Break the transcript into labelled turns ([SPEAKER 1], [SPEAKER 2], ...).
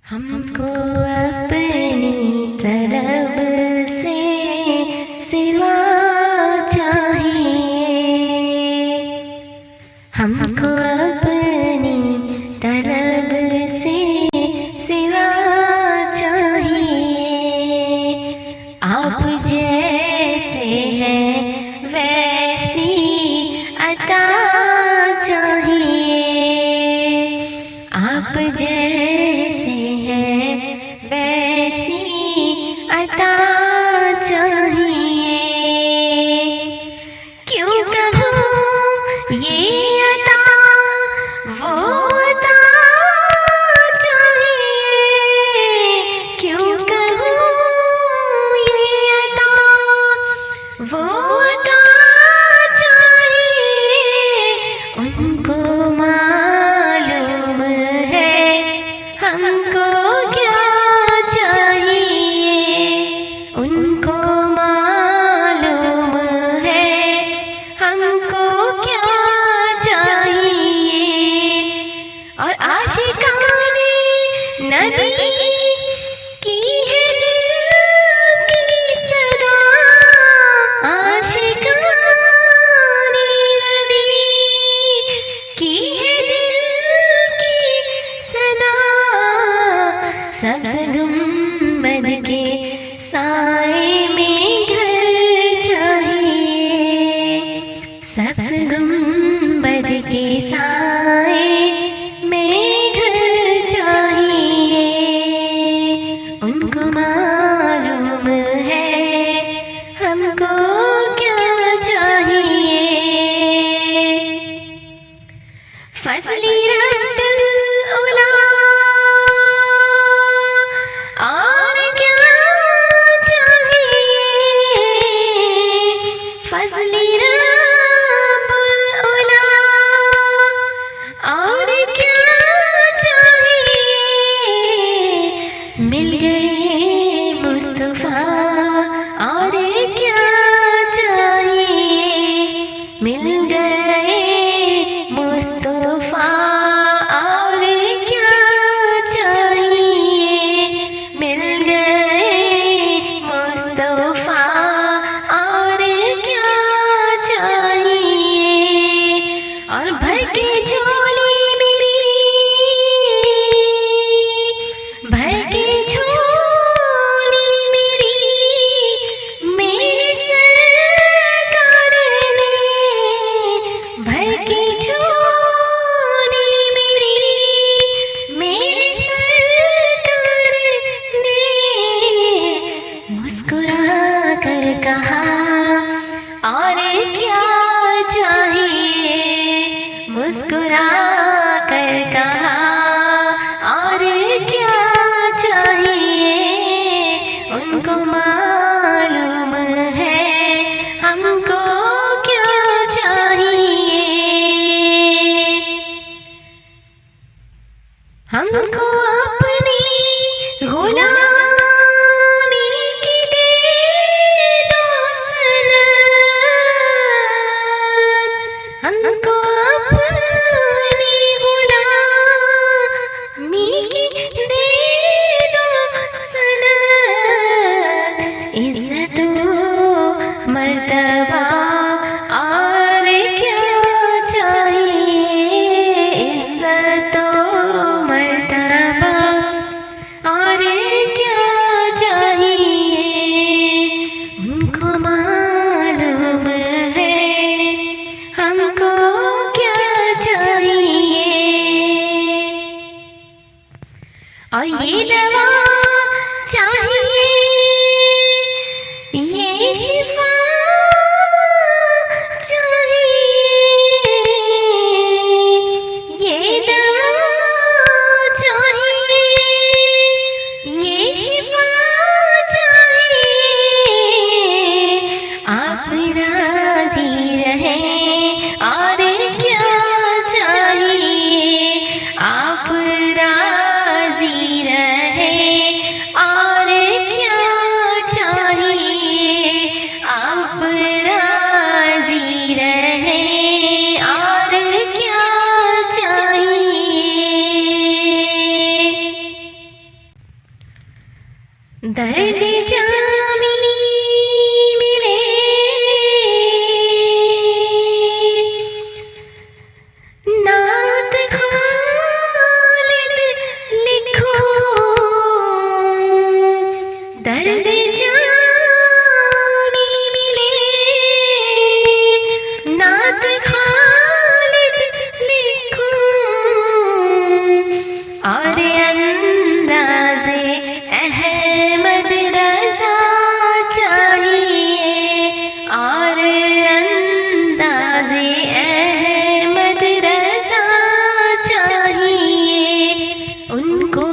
[SPEAKER 1] हमको अपनी तलब से सिवा चाहिए, हमको अपनी तलब से सिवा चाहिए। आप जैसे हैं वैसी अता चाहिए, आप जैसे हैं वैसी अता चाहिए। क्यों कहूँ ये अता वो अता चाहिए, क्यों कहूँ ये अता वो अता चाहिए। उनको मालूम है हमको क्या चाहिए, उनको मालूम है हमको क्या चाहिए। और आशिकाने नबी की है दिल की सदा, आशिकाने नबी की है दिल की सदा। सब्ज़ गुंबद के साए में घर चाहिए, सब्ज़ गुंबद के साए में घर चाहिए। उनको मालूम है हमको क्या चाहिए। फज़ली रब्बिल उला और क्या चाहिए, फज़ली रब्बिल उला और क्या चाहिए। मिल गए मुस्तफ़ा और क्या चाहिए, मिल गए मुस्तफ़ा और क्या चाहिए, मिल गए मुस्तफ़ा और क्या चाहिए। और भर के झोली मेरी, भर के झोली मेरी मेरे सरकार ने, भर के झोली मेरी मेरे सरकार ने। मुस्कुरा कर कहा और क्या चाहिए, मुस्कुरा कर कहा और क्या चाहिए। उनको मालूम है हमको क्या चाहिए। हमको अपनी गुलामी की दे दो सनद, हमको अपनी गुलामी की दे दो सनद। इज़्ज़त मर्तबा और क्या चाहिए, इज़्ज़त मर्तबा और क्या चाहिए। उनको मालूम है हमको क्या चाहिए। और ये दवा चाहिए, ये शिफा चाहिए, ये दवा चाहिए, ये शिफा चाहिए। आप राज़ी रहें और क्या चाहिए, आप राज़ी रहें और क्या चाहिए। दर्द जामी मिले नात खालिद लिखो, दर्द जामी मिले नात खालिद लिखो, और अंदाज़े अहमद रज़ा चाहिए, और अंदाज़े अहमद रज़ा चाहिए, उनको